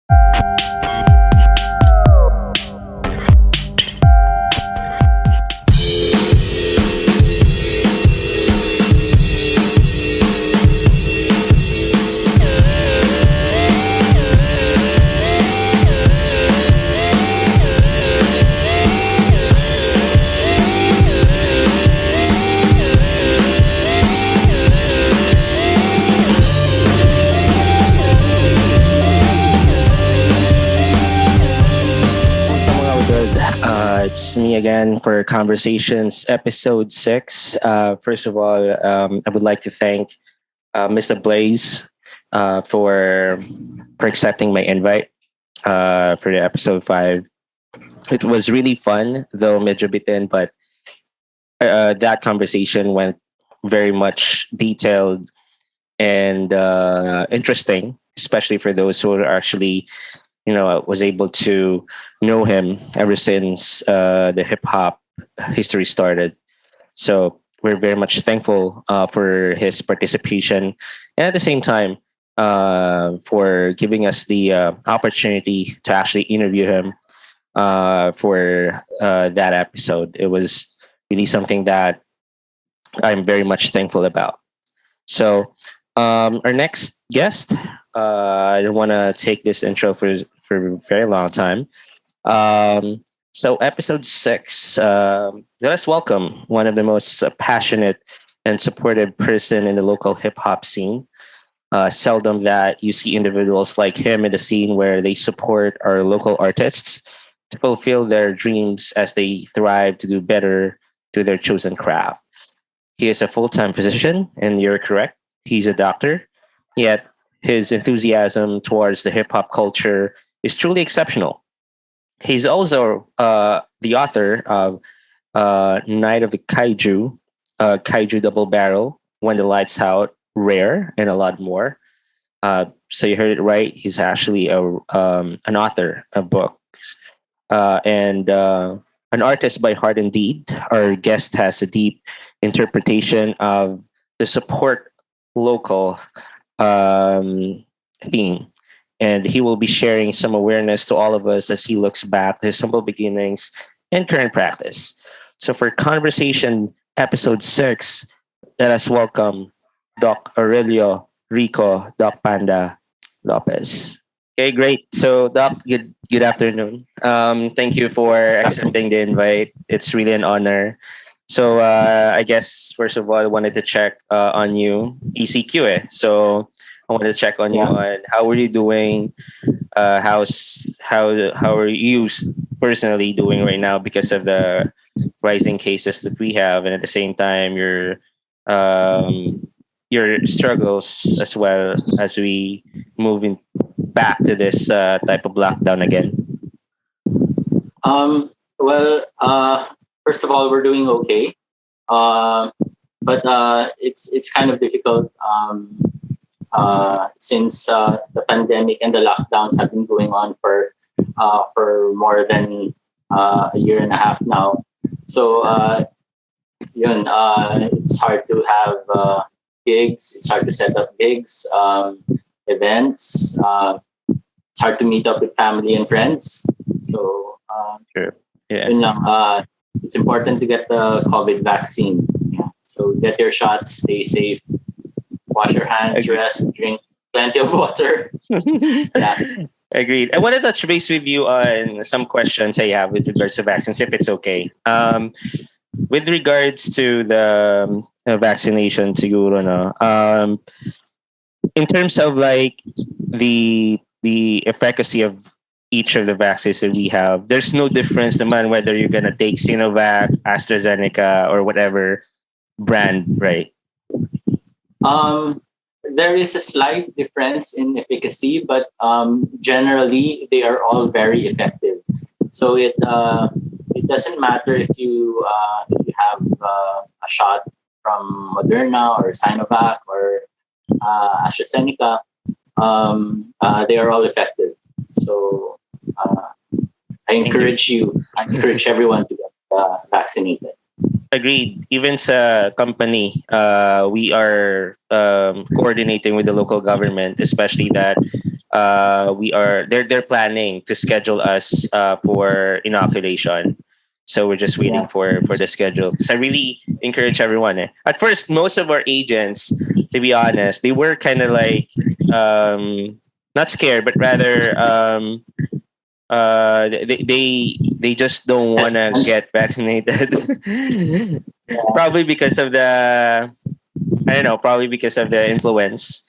So mga good. It's me again for Conversations episode 6. First of all, I would like to thank Mr. Blaze for accepting my invite for the episode 5. It was really fun, though medyo bitin, but that conversation went very much detailed and interesting, especially for those who are actually was able to know him ever since the hip hop history started. So we're very much thankful for his participation, and at the same time, for giving us the opportunity to actually interview him for that episode. It was really something that I'm very much thankful about. So, our next guest, I don't want to take this intro for a very long time. So, episode 6, let us welcome one of the most passionate and supportive person in the local hip hop scene. Seldom that you see individuals like him in the scene where they support our local artists to fulfill their dreams as they thrive to do better to their chosen craft. He is a full time physician, and you're correct. He's a doctor. Yet his enthusiasm towards the hip hop culture is truly exceptional. He's also the author of Night of the Kaiju, Kaiju Double Barrel, When the Lights Out, Rare, and a lot more. So you heard it right. He's actually an author of books and an artist by heart and deed. Our guest has a deep interpretation of the support local theme. And he will be sharing some awareness to all of us as he looks back to his humble beginnings and current practice. So for conversation episode 6, let us welcome Doc Aurelio, Rico, Doc Panda, Lopez. Okay, great. So, Doc, good afternoon. Thank you for accepting the invite. It's really an honor. So, I guess first of all, I wanted to check on you, ECQ. So, I wanted to check on you Yeah. on how are you doing? How are you personally doing right now because of the rising cases that we have, and at the same time, um, your struggles as well as we move in back to this type of lockdown again. Well, first of all, we're doing okay. Um, but it's kind of difficult since the pandemic and the lockdowns have been going on for more than a year and a half now. So it's hard to have gigs. It's hard to set up gigs, events. It's hard to meet up with family and friends. So Sure. Yeah. yun lang. It's important to get the COVID vaccine. Yeah. So get your shots, stay safe, wash your hands, Agreed. rest, drink plenty of water. Yeah. Agreed. I want to touch base with you on some questions I have with regards to vaccines, if it's okay. With regards to the vaccination, siguro, no? In terms of like the efficacy of each of the vaccines that we have, there's no difference no matter whether you're gonna take Sinovac, AstraZeneca, or whatever brand, right? Um, there is a slight difference in efficacy, but generally they are all very effective. So it doesn't matter if you have a shot from Moderna or Sinovac or AstraZeneca. They are all effective. So I Thank you. encourage everyone to get vaccinated. Agreed. Even sa company, we are coordinating with the local government, especially that they're planning to schedule us for inoculation. So we're just waiting Yeah. for the schedule. Because I really encourage everyone. Eh. At first, most of our agents, to be honest, they were kind of like not scared, but rather they just don't want to Hesitant. get vaccinated. Yeah. Probably because of the I don't know, probably because of the influence.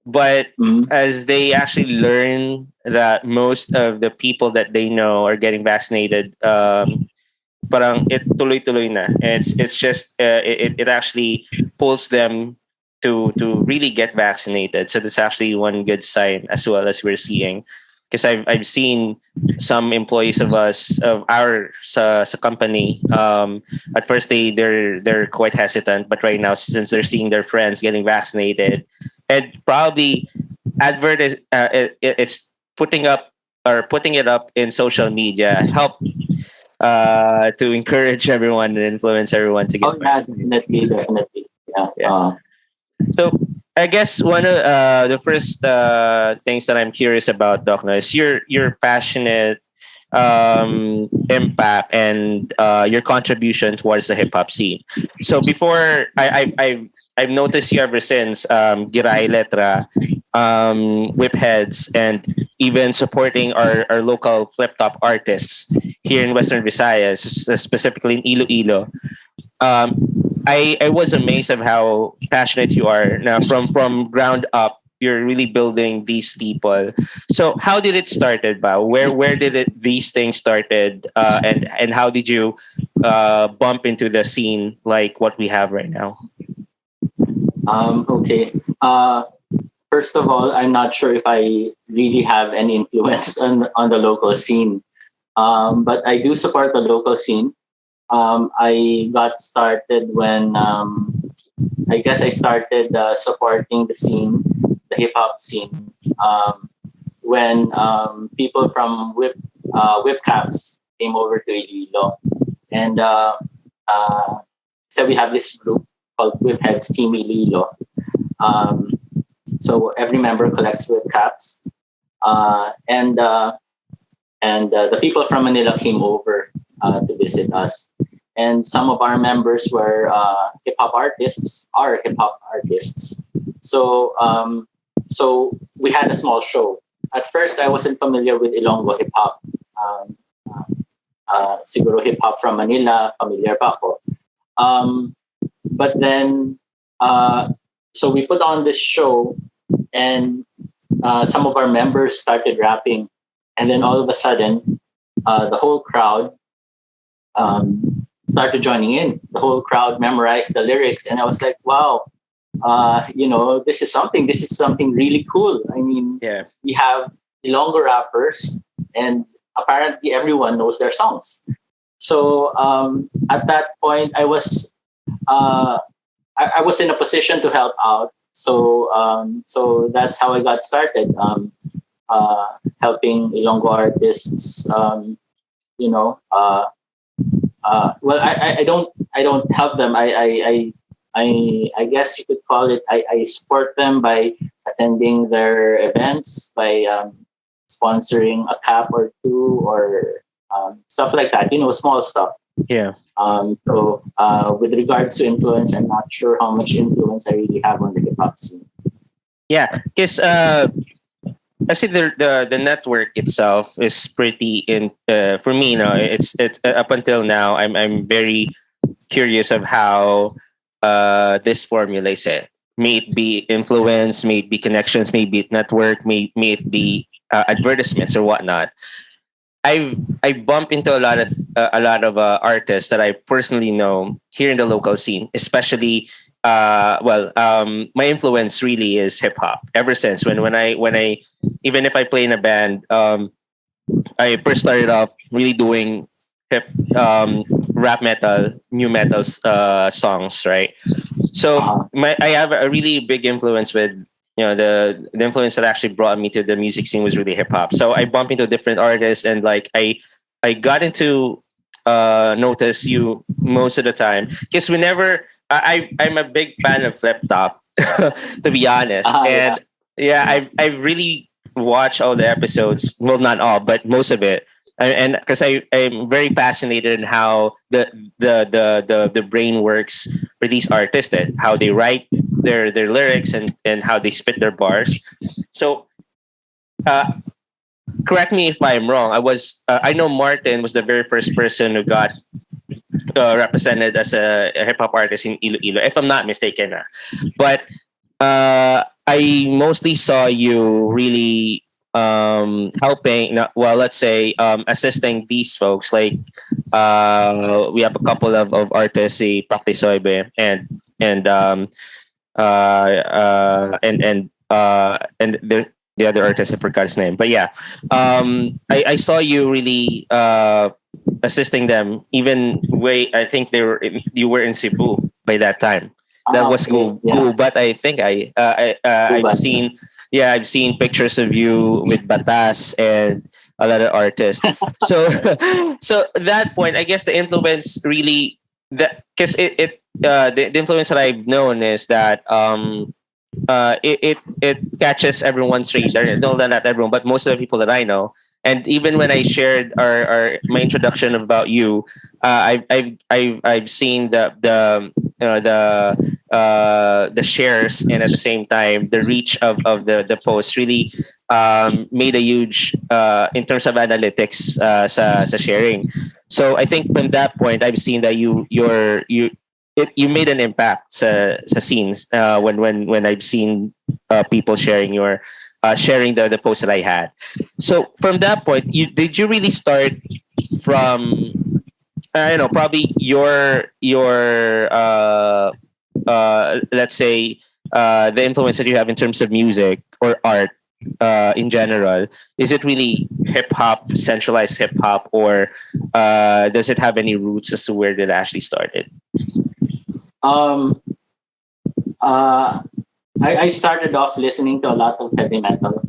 But Mm. as they actually learn that most of the people that they know are getting vaccinated, parang it tuloy-tuloy na. It's just it actually pulls them to really get vaccinated. So that's actually one good sign as well as we're seeing. Because I've seen some employees of us of our sa company at first they're quite hesitant, but right now since they're seeing their friends getting vaccinated and probably it's putting it up in social media help to encourage everyone and influence everyone to Oh get yeah, vaccinated. definitely, definitely. Yeah. Yeah. So I guess one of the first things that I'm curious about, Docna, is your passionate impact and your contribution towards the hip hop scene. So before I've noticed you ever since Gerahay Letra, Wipheads, and even supporting our local flip top artists here in Western Visayas, specifically in Iloilo. um, I was amazed of how passionate you are now from ground up. You're really building these people. So how did it started, Bao? Where did it these things started, and how did you bump into the scene like what we have right now? Okay. First of all, I'm not sure if I really have any influence on the local scene, but I do support the local scene. I got started when I guess I started supporting the scene, the hip hop scene, when people from Whip Caps came over to Iloilo, and so we have this group called Wipheads Team Iloilo. Um, so every member collects whip caps, and the people from Manila came over to visit us. And some of our members were hip hop artists, are hip hop artists. So so we had a small show. At first, I wasn't familiar with Ilonggo hip hop. Um, Siguro hip hop from Manila, familiar pa ako. Um, but then, uh, so we put on this show, and some of our members started rapping, and then all of a sudden, the whole crowd started joining in. The whole crowd memorized the lyrics, and I was like, "Wow, this is something. This is something really cool." I mean, Yeah. we have Ilonggo rappers, and apparently everyone knows their songs. So at that point, uh, I was in a position to help out. So that's how I got started. Helping Ilonggo artists. You know, well, I don't help them. I guess you could call it. I support them by attending their events, by sponsoring a cap or two, or stuff like that. Small stuff. Yeah. With regards to influence, I'm not sure how much influence I really have on the hip hop scene. Yeah. Because I see the network itself is pretty in for me. It's up until now. I'm very curious of how this formula is set. May it be influence, may it be connections, may it be network, may it be advertisements or whatnot. I bump into a lot of artists that I personally know here in the local scene, especially my influence really is hip hop. Ever since when I even if I play in a band, I first started off really doing hip rap metal, new metal songs, right? So Uh, I have a really big influence with the influence that actually brought me to the music scene was really hip hop. So I bumped into different artists and like I got into notice most of the time because whenever I'm a big fan of Flip Top, to be honest, Yeah, and yeah, yeah. I've really watched all the episodes. Well, not all, but most of it. And because I'm very fascinated in how the brain works for these artists, that how they write their lyrics and how they spit their bars. So uh, correct me if I'm wrong. I know Martin was the very first person who got represented as a hip hop artist in Iloilo, if I'm not mistaken. But I mostly saw you really helping. Well, let's say assisting these folks. Like we have a couple of artists, si Praktisoybe and and the other artist, I forgot his name. But yeah, I saw you really assisting them. Even way I think you were in Cebu by that time. That was Okay, yeah. go. But I think I've Cuba. seen, yeah, I've seen pictures of you with Batas and a lot of artists. So so at that point, I guess the influence really, that because the influence that I've known is that it catches everyone's radar. No, not everyone, but most of the people that I know. And even when I shared my introduction about you, I've seen the shares, and at the same time the reach of the post really made a huge in terms of analytics sa sharing. So I think from that point I've seen that you made an impact sa scenes when I've seen people sharing the post that I had. So from that point, you really start from I don't know, probably your let's say the influence that you have in terms of music or art in general. Is it really hip hop, centralized hip hop, or does it have any roots as to where it actually started? Um, uh, I started off listening to a lot of heavy metal.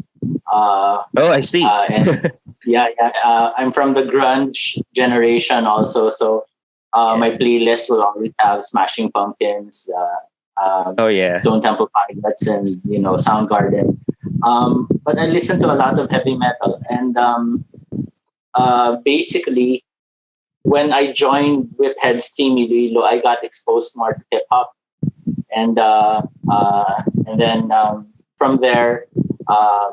Uh, Oh, I see. and yeah, yeah. I'm from the grunge generation also, so my Yeah. playlist will always have Smashing Pumpkins, Oh yeah. Stone Temple Pilots, and Soundgarden. But I listen to a lot of heavy metal, and basically, when I joined Wipheads Team Iloilo, I got exposed more to hip hop, and then from there, uh,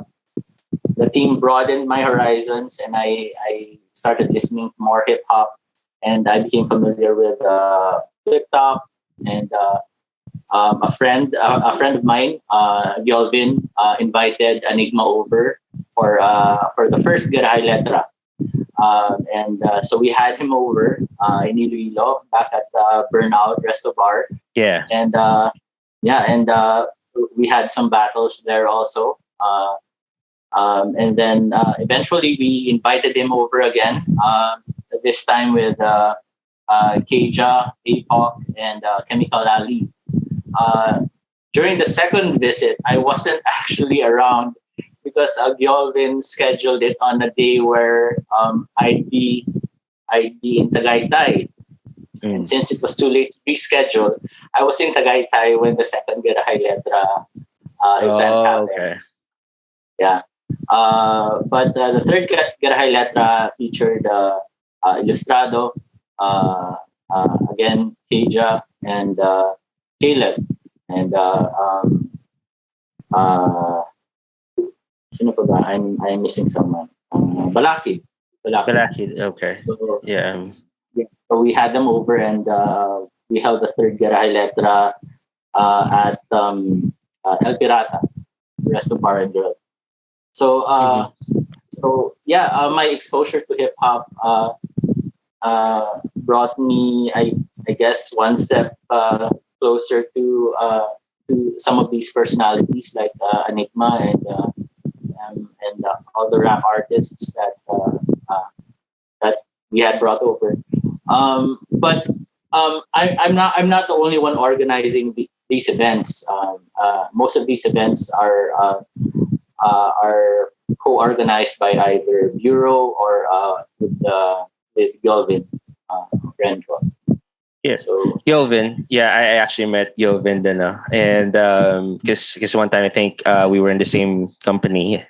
the team broadened my horizons, and I started listening to more hip hop, and I became familiar with Flip Top, and a friend of mine, Yolvin, invited Enigma over for the first Gerahay Letra. And so we had him over in Iloilo back at Burnout Resto Bar, Yeah. and we had some battles there also. And then eventually we invited him over again. This time with Keja, Hiphop, and Chemical Ali. Uh, During the second visit, I wasn't actually around because Gyolvin scheduled it on a day where I'd be in Tagaytay. And Mm. since it was too late to reschedule, I was in Tagaytay when the second Gerahay Letra event Oh, happened. okay. Yeah. But the third Gerahay Letra featured Ilustrado, again, Keja, and Caleb. And uh, sino pa ba? I'm missing someone. Balaki. But Balaki. actually, okay. So, Yeah. yeah. So we had them over, and we held the third Gerahay Letra at El Pirata, Resto Bar and Grill. So, Hmm. yeah, my exposure to hip hop brought me, I guess, one step closer to some of these personalities like Enigma and all the rap artists that we had brought over. But I'm not the only one organizing these events. Most of these events are co-organized by either Bureau or with Galvin Renfro. Yeah. So Yolvin. Yeah, I actually met Yolvin then, and because one time I think we were in the same company.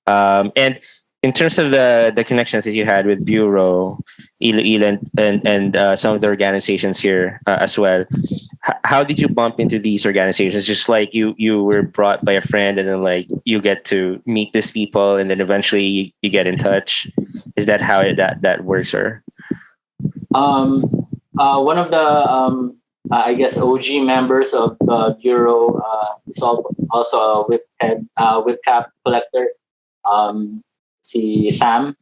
And in terms of the connections that you had with Bureau, Iloilo, and some of the organizations here as well, how did you bump into these organizations? Just like you were brought by a friend, and then like you get to meet these people, and then eventually you get in touch. Is that how that works, or? um, one of the I guess OG members of the bureau is also a whip cap collector. Um, si Sam.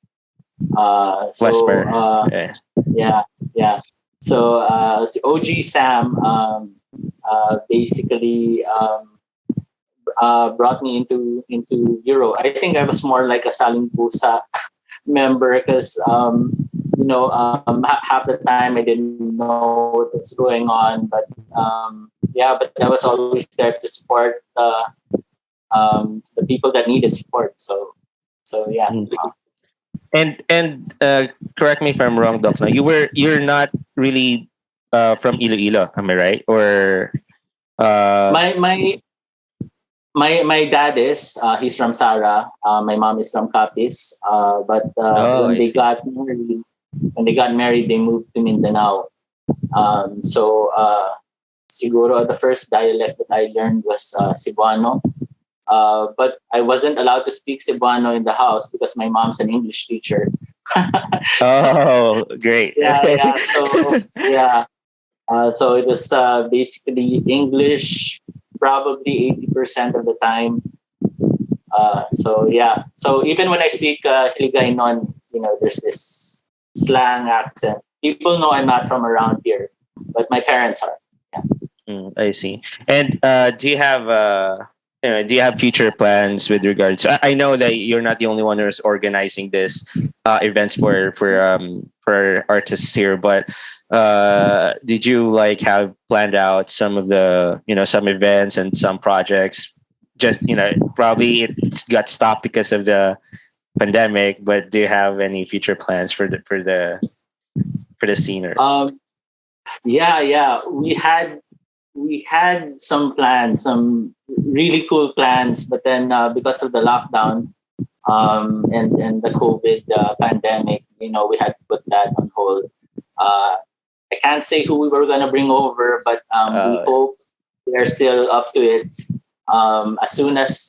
Wesper? Yeah. Yeah, yeah. So si OG Sam basically brought me into Euro. I think I was more like a Saling Pusa member because half the time I didn't know what's going on, but yeah, but I was always there to support the people that needed support. So yeah. Mm. And correct me if I'm wrong, Doc. Now you're not really from Iloilo, am I right? Or uh, My dad is he's from Sara. My mom is from Capiz. But oh, I see. when they got married, they moved to Mindanao. So siguro the first dialect that I learned was Cebuano. But I wasn't allowed to speak Cebuano in the house because my mom's an English teacher. So Oh, great. yeah. So yeah. So it was basically English, probably 80% of the time. So yeah. So even when I speak Hiligaynon, there's this slang accent. People know I'm not from around here, but my parents are. Yeah. I see. And do you have future plans with regards? I know that you're not the only one who's organizing this events for artists here, but did you like have planned out some of the some events and some projects? Just probably it got stopped because of the pandemic, but do you have any future plans for the scene? Or? Yeah. We had some plans, some really cool plans, but then because of the lockdown and the COVID pandemic, we had to put that on hold. Uh, I can't say who we were gonna bring over, but we Uh, hope they're still up to it. As soon as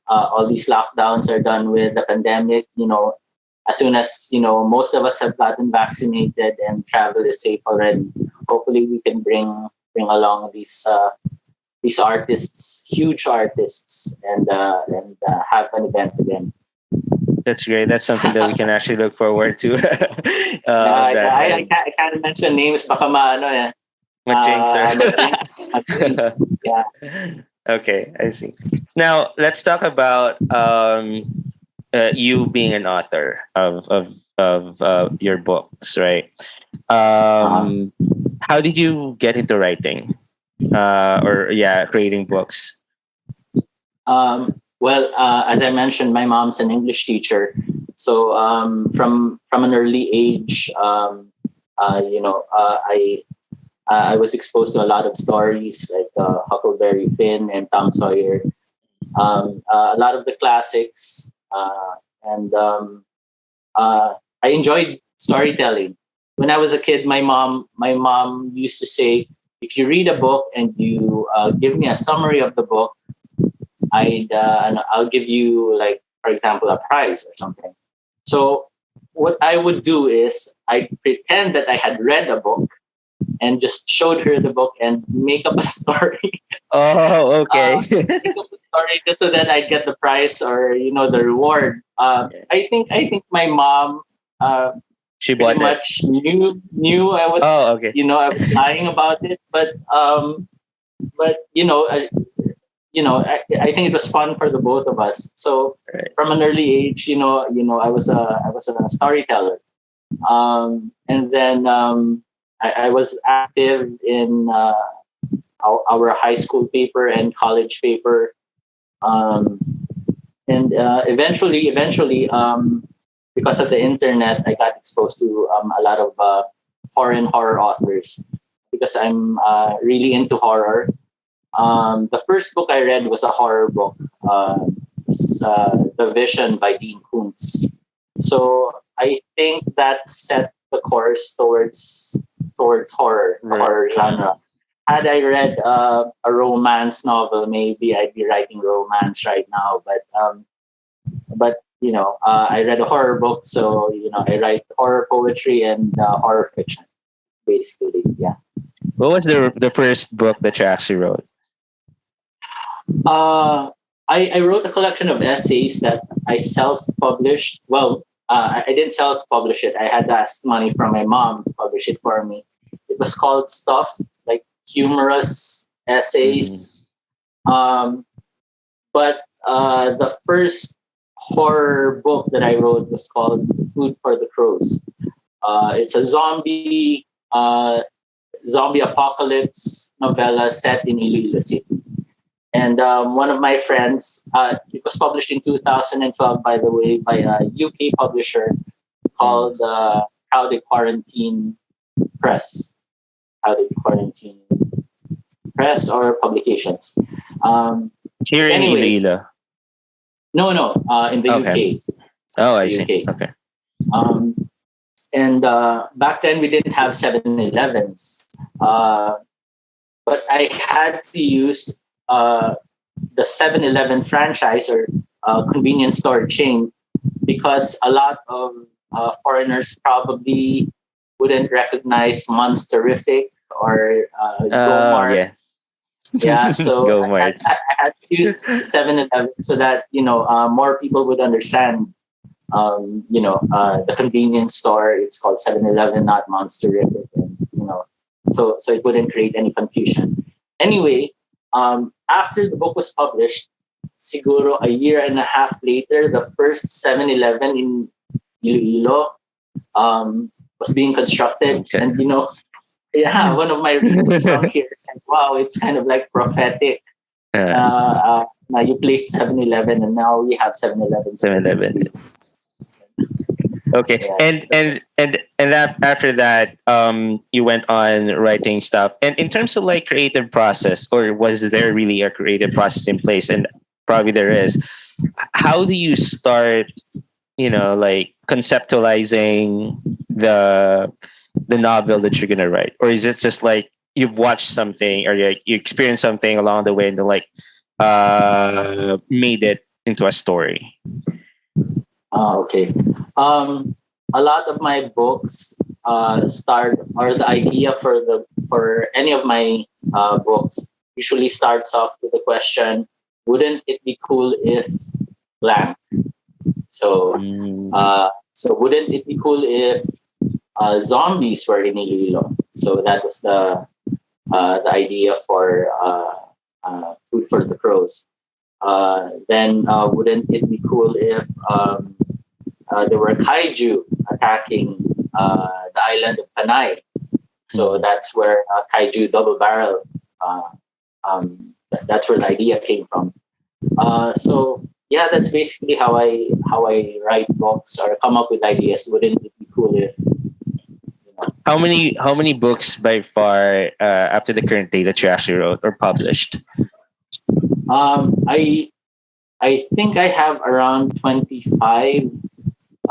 all these lockdowns are done with the pandemic, as soon as most of us have gotten vaccinated and travel is safe already, hopefully we can bring along these artists, huge artists, and have an event again. That's great. That's something that we can actually look forward to. That and I can't mention names, baka maano eh. Majinx or Mag-jinx. Yeah. okay, I see. Now let's talk about you being an author of your books, right? Uh-huh. Um, how did you get into writing? Or yeah, creating books. Well, as I mentioned, my mom's an English teacher, so from an early age, I was exposed to a lot of stories like Huckleberry Finn and Tom Sawyer, a lot of the classics, and I enjoyed storytelling. When I was a kid, my mom used to say, if you read a book and you give me a summary of the book, I'll give you, like, for example, a prize or something. So what I would do is I pretend that I had read a book and just showed her the book and make up a story. Oh, okay. Make up a story just so that I get the prize or the reward. I think my mom She pretty bought it. much knew Oh, okay. I was lying about it, but I think it was fun for the both of us. So Right. from an early age, I was a storyteller, and then I was active in our high school paper and college paper, um, and eventually, because of the internet, I got exposed to a lot of foreign horror authors. because I'm really into horror. The first book I read was a horror book. It's, The Vision by Dean Koontz. So I think that set the course towards horror, the Right. horror genre. Had I read a romance novel, maybe I'd be writing romance right now. But I read a horror book, so I write horror poetry and horror fiction, basically. Yeah. What was the first book that you actually wrote? Uh, I wrote a collection of essays that I self-published. Well, I didn't self-publish it. I had asked money from my mom to publish it for me. It was called Stuff, like humorous Mm. essays. Um, but the first horror book that I wrote was called Food for the Crows. It's a zombie apocalypse novella set in Iloilo City. And one of my friends, it was published in 2012, by the way, by a UK publisher Mm. called How They Quarantine Press. How They Quarantine Press or Publications. Um, Here in anyway, Iloilo. no, in the Okay. UK. Oh, I The see. UK. Okay. Um, and back then we didn't have 7-Elevens. But I had to use the 7-Eleven franchise or convenience store chain because a lot of foreigners probably wouldn't recognize Monsterific or Go Oh, Mart. yeah. Yeah, so Go Mart. I had to use 7-Eleven so that more people would understand. The convenience store. It's called 7-Eleven, not Monsterific, and so it wouldn't create any confusion. Anyway, after the book was published, siguro a year and a half later, the first 7-Eleven in Iloilo was being constructed. Okay. And, yeah, one of my readers from here said, wow, it's kind of like prophetic. uh, Now you placed 7-Eleven and now we have 7-Elevens. 7-Eleven. Okay. Yeah. And after that, you went on writing stuff. And in terms of like creative process, or was there really a creative process in place? And probably there is. How do you start, like conceptualizing the the novel that you're gonna write? Or is it just like you've watched something or you experienced something along the way and then like made it into a story? Okay. A lot of my books start, or the idea for any of my books usually starts off with the question, "Wouldn't it be cool if blank?" So, Mm. wouldn't it be cool if zombies were in Iloilo? So that was the idea for Food for the Crows. Then wouldn't it be cool if there were kaiju attacking the island of Panay? So Mm. that's where kaiju double barrel. That's where the idea came from. So yeah, that's basically how I write books or come up with ideas. Wouldn't it be cool if How many books by far after the current day that you actually wrote or published? I think I have around 25.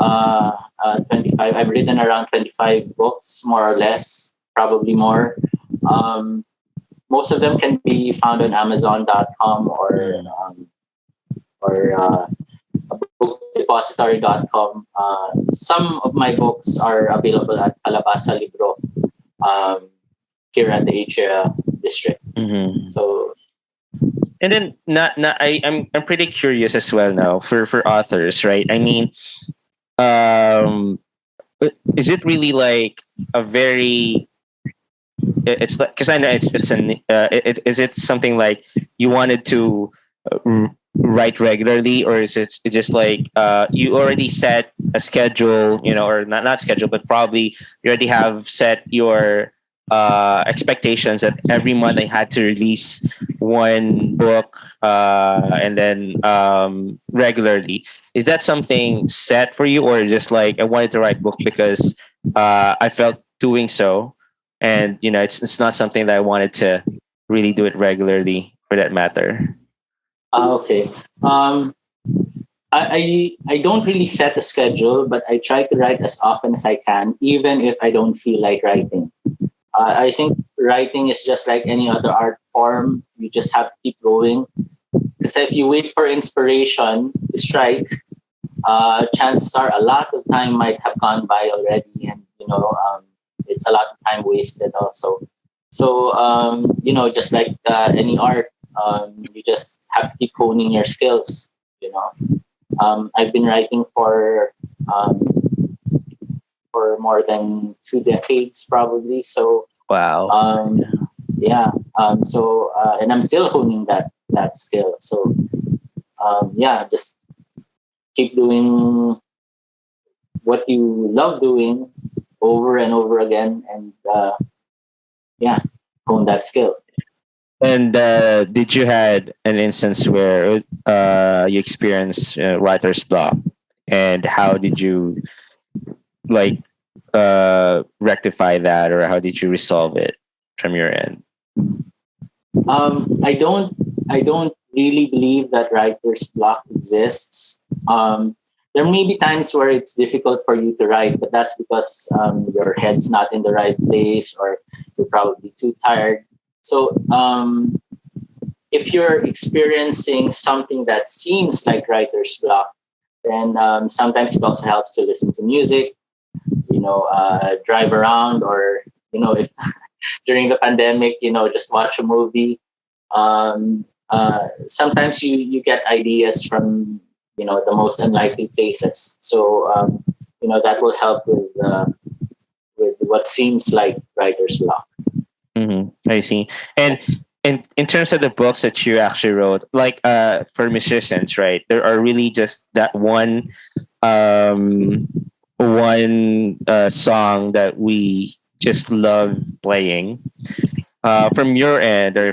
25. I've written around 25 books, more or less, probably more. Um, Most of them can be found on Amazon.com Mm. or bookdepository.com. Some of my books are available at Calabasa Libro um, here at the Asia district. Mm-hmm. So And then not I'm pretty curious as well now for authors, right? I mean, um is it really like a very it's like because I know it's an is it something like you wanted to write regularly, or is it just like you already set a schedule, or not schedule, but probably you already have set your expectations that every month I had to release one book, and then regularly. Is that something set for you, or just like I wanted to write book because I felt doing so? and it's not something that I wanted to really do it regularly, for that matter. Okay. Um, I don't really set a schedule, but I try to write as often as I can, even if I don't feel like writing. I think writing is just like any other art form. You just have to keep going. Because if you wait for inspiration to strike, chances are a lot of time might have gone by already, and it's a lot of time wasted also. So just like any art, you just have to keep honing your skills. You know, I've been writing um, for more than 2 decades probably. So Wow. um, yeah, and I'm still honing that skill. So yeah, just keep doing what you love doing over and over again, and yeah, hone that skill. And did you had an instance where you experienced writer's block, and how did you like rectify that, or how did you resolve it from your end? I don't really believe that writer's block exists. There may be times where it's difficult for you to write, but that's because your head's not in the right place, or you're probably too tired. So if you're experiencing something that seems like writer's block, then sometimes it also helps to listen to music, drive around, or if during the pandemic, just watch a movie. Sometimes you get ideas from the most unlikely places. So that will help with what seems like writer's block. I see. And in terms of the books that you actually wrote, like for musicians, right? There are really just that um one song that we just love playing. From your end, or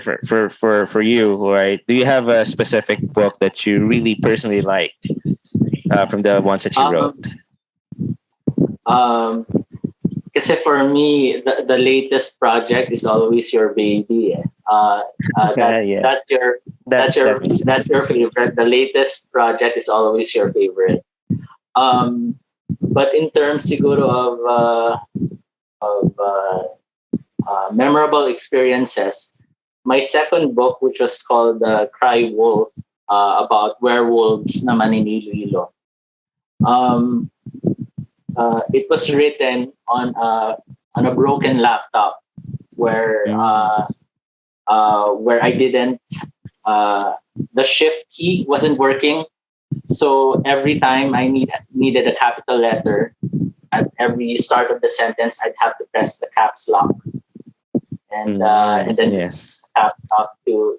for you, right? Do you have a specific book that you really personally liked from the ones that you wrote? Um, um, Kasi for me, the latest project is always your baby. Eh. That's Yeah, that's your that that makes sense. that's your favorite. The latest project is always your favorite. Um, but in terms siguro of memorable experiences, my second book, which was called Cry Wolf, about werewolves na maninililo. Um, it was written on a broken laptop Mm. where I didn't the shift key wasn't working. So every time needed a capital letter at every start of the sentence, I'd have to press the caps lock and then Yes. caps lock to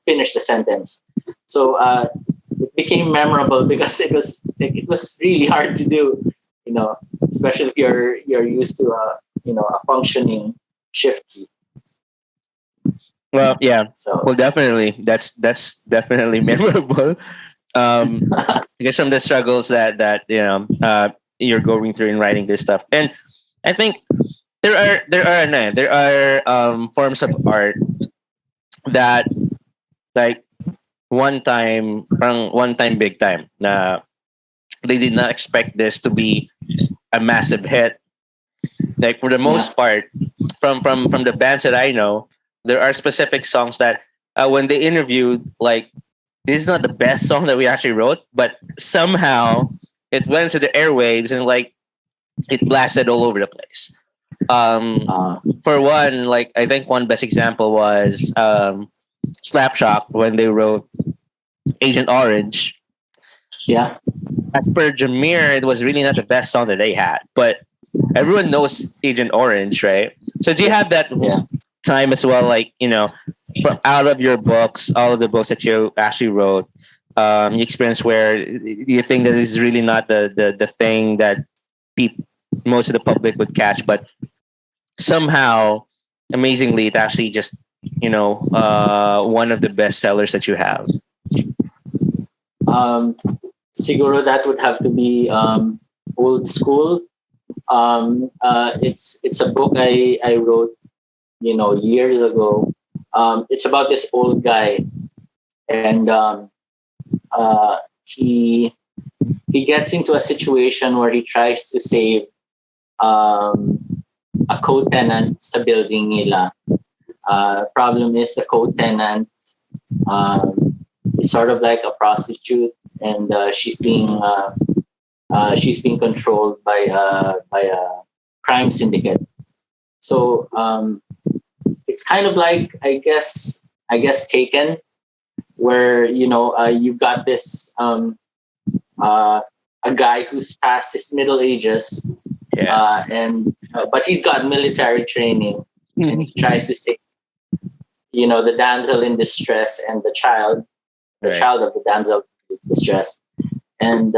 finish the sentence. So it became memorable because it was really hard to do, you know, especially if you're used to a functioning shift key. Well, yeah. So Well, definitely. That's definitely memorable. I guess from the struggles that you're going through in writing this stuff, and I think there are forms of art that, like, one time big time na they did not expect this to be a massive hit. Like, for the yeah, most part, from the bands that I know, there are specific songs that when they interviewed, like, this is not the best song that we actually wrote, but somehow it went into the airwaves and, like, it blasted all over the place. Um, uh, for one, like, I think one best example was Slapshot when they wrote Agent Orange. yeah, As per Jameer, it was really not the best song that they had, but everyone knows Agent Orange, right? So do you have that yeah. time as well, like, from out of your books, all of the books that you actually wrote, you experience where you think that this is really not the thing that people, most of the public would catch, but somehow, amazingly, it actually just, one of the best sellers that you have. Um, Siguro that would have to be old school. It's a book I wrote, years ago. It's about this old guy, and uh, he he gets into a situation where he tries to save um, a co-tenant sa building nila. Problem is the co-tenant um, is sort of like a prostitute, and she's being controlled by a crime syndicate. So it's kind of like, I guess Taken, where you've got this uh, a guy who's past his middle ages, Yeah. and but he's got military training, and he tries to save the damsel in distress and the Right. child of the damsel in distress. And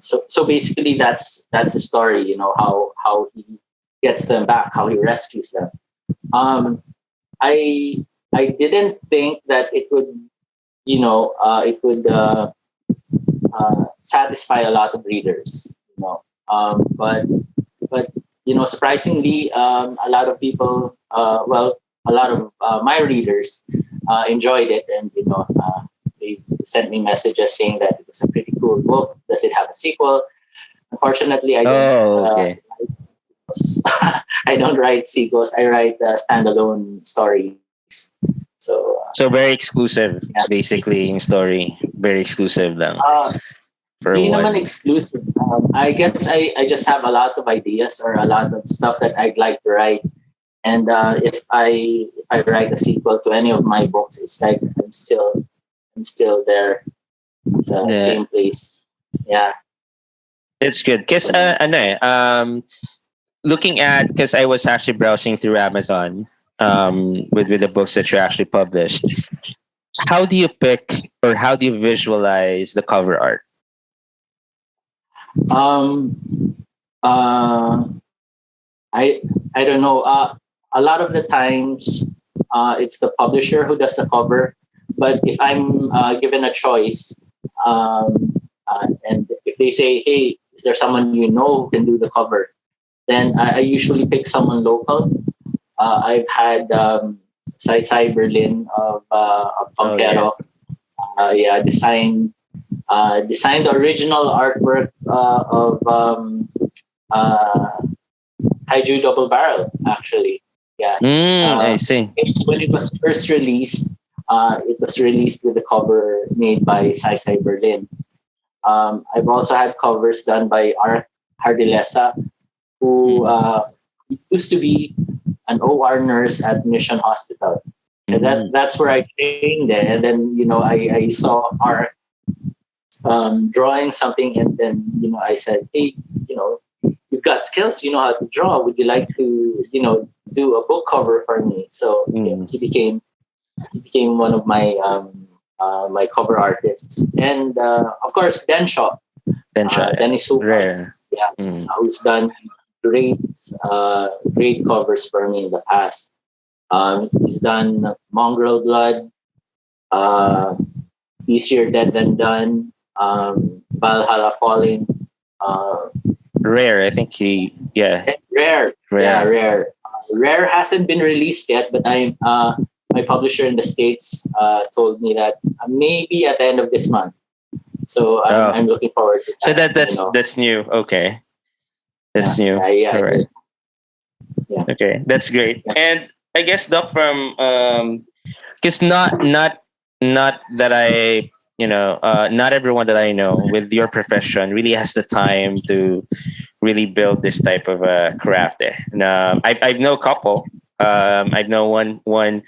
so basically that's the story, how he gets them back, how he rescues them. Um i i didn't think that it would satisfy a lot of readers, but surprisingly, a lot of people, a lot of my readers enjoyed it, and they sent me messages saying that it was a pretty cool book. Does it have a sequel? Unfortunately, I don't. Oh, okay. I don't write sequels. I write standalone stories. So So very exclusive, yeah. basically, in story. Very exclusive lang Uh, for Di naman one. exclusive. I guess I just have a lot of ideas or a lot of stuff that I'd like to write. And if I write a sequel to any of my books, it's like I'm still there, the Yeah, same place. Yeah. it's good. Cause ano eh, looking at, because I was actually browsing through Amazon with the books that you actually published. How do you pick or how do you visualize the cover art? Um. Uh. I I don't know. A lot of the times, it's the publisher who does the cover. But if I'm given a choice, and if they say, "Hey, is there someone you know who can do the cover?" then I usually pick someone local. I've had Sai Berlin of Oh yeah. Pangkero, yeah, designed the original artwork of uh, Kaiju Double Barrel, actually. Yeah. I Uh, see. when it was first released, it was released with a cover made by Sai Berlin. I've also had covers done by Art Hardilesa, who Mm. used to be an OR nurse at Mission Hospital. And Mm. that's where I trained there. And then, I saw Art drawing something, and then, I said, hey, you know, you've got skills, you know how to draw. Would you like to, do a book cover for me? So yeah, Mm. he became one of my cover artists, and of course Then siya, yeah. Dennis Hooper, Rare. yeah, Mm. who's done great great covers for me in the past. He's done Mongrel Blood, uh, Easier Dead Than Done, Valhalla Falling, uh, Rare. I think yeah, Rare. Yeah, rare. Rare. Rare hasn't been released yet, but my publisher in the States told me that maybe at the end of this month. So Oh, I'm looking forward to so that. that's new. Okay, Yeah, that's new. yeah, yeah, All it right. is. Yeah, Okay, that's great. yeah. And I guess Doc, from because not that I not everyone that I know with your profession really has the time to really build this type of craft. There, and, I've know a couple. I've know one.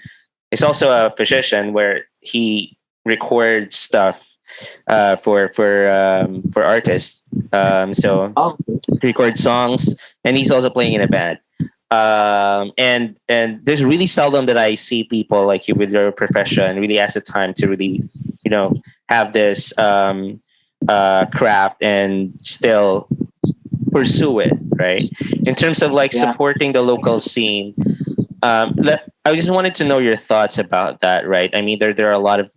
It's also a physician where he records stuff for artists. So Oh, record songs, and he's also playing in a band. And there's really seldom that I see people like you with your profession really has the time to really, you know, have this craft and still pursue it, right? In terms of like yeah. supporting the local scene, I just wanted to know your thoughts about that, right? I mean, there are a lot of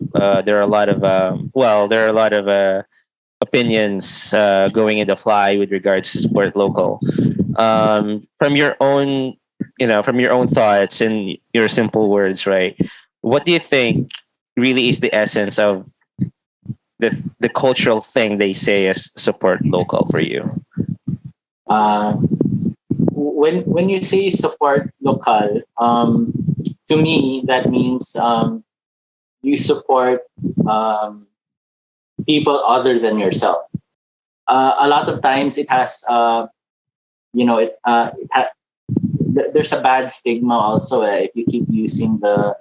there are a lot of opinions going into fly with regards to support local. from your own, from your own thoughts and your simple words, right? What do you think really is the essence of the cultural thing they say is support local for you? Uh, when you say support local, to me that means you support um, people other than yourself. A lot of times it has, there's a bad stigma also if you keep using the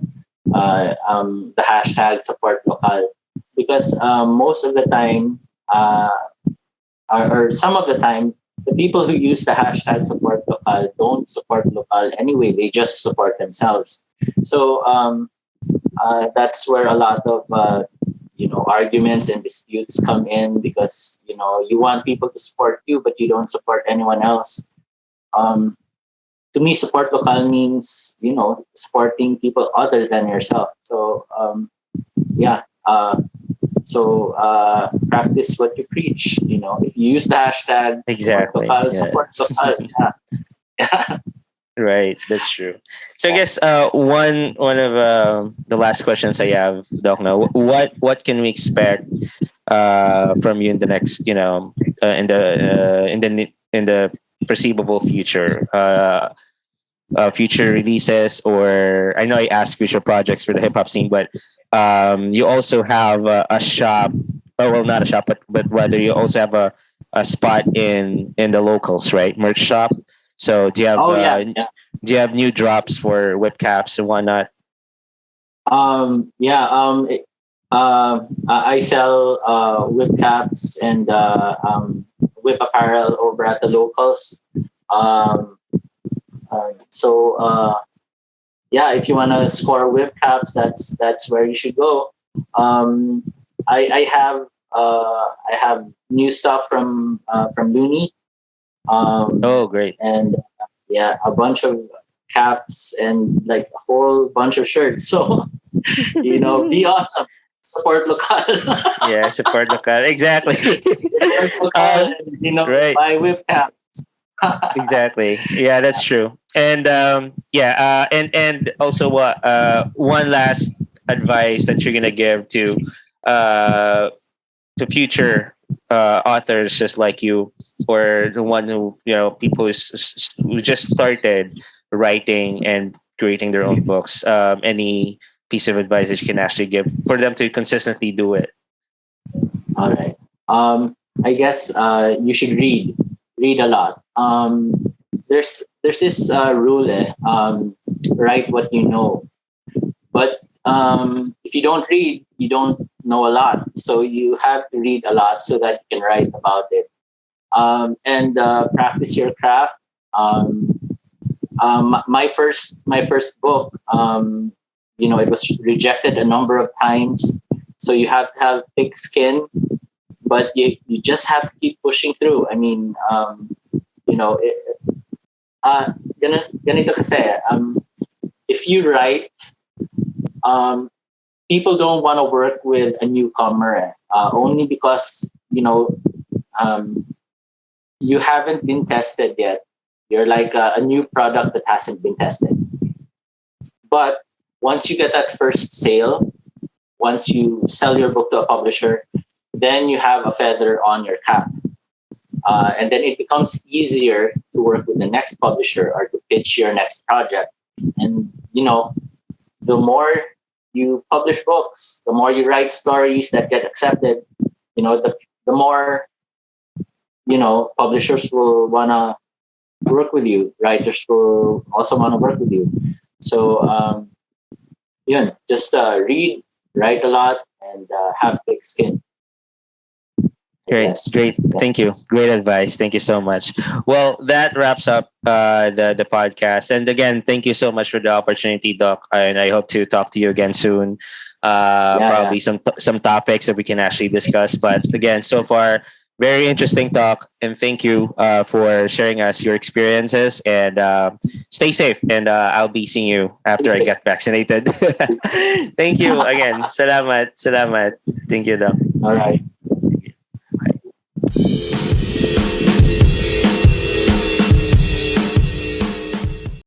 hashtag support local, because most of the time, uh, or some of the time, the people who use the hashtag support local don't support local anyway. They just support themselves. So that's where a lot of arguments and disputes come in, because you want people to support you, but you don't support anyone else. Um, to me, support local means supporting people other than yourself. So yeah. Practice what you preach. If you use the hashtag Exactly. Yeah. support local. Yeah. Yeah. Right, that's true. So I guess one of the last questions I have, Doc, now, what can we expect from you in the next, in the foreseeable future? Future releases, or I know I asked future projects for the hip hop scene, but you also have a shop. Oh, well, not a shop, but rather you also have a spot in the locals, right? Merch shop. So Oh yeah. Yeah. do you have new drops for whip caps and whatnot? Yeah. I sell whip caps and whip apparel over at the locals. Um, yeah, if you want to score whip caps, that's where you should go. Um, I have new stuff from Looney, Oh, great. and yeah, a bunch of caps and like a whole bunch of shirts. So be awesome, support local, Yeah, support local. Exactly. support local, um, and right. buy whip cap. Exactly. Yeah, that's true. And and also what one last advice that you're gonna give uh to future authors just like you, or the one who, people who just started writing and creating their own books. Any piece of advice that you can actually give for them to consistently do it? All right. I guess you should read a lot. There's this rule. Write what you know. But if you don't read, you don't know a lot. So you have to read a lot so that you can write about it. And practice your craft. My first book, it was rejected a number of times. So you have to have thick skin, but you just have to keep pushing through. I mean, you know, it, ganito kasi, if you write, um, people don't want to work with a newcomer, only because um, you haven't been tested yet. You're like a new product that hasn't been tested. But once you get that first sale, once you sell your book to a publisher, then you have a feather on your cap. And then it becomes easier to work with the next publisher or to pitch your next project. And, the more you publish books, the more you write stories that get accepted, the more, publishers will want to work with you. Writers will also want to work with you. So, just read, write a lot, and have thick skin, I Great, guess. great. Thank you. Great advice. Thank you so much. Well, that wraps up the podcast. And again, thank you so much for the opportunity, Doc. And I hope to talk to you again soon. Yeah, yeah. Probably some topics that we can actually discuss. But again, so far, very interesting talk. And thank you for sharing us your experiences. And stay safe. And I'll be seeing you after I get vaccinated. Thank you again. Salamat. Salamat. Thank you, Doc. All right.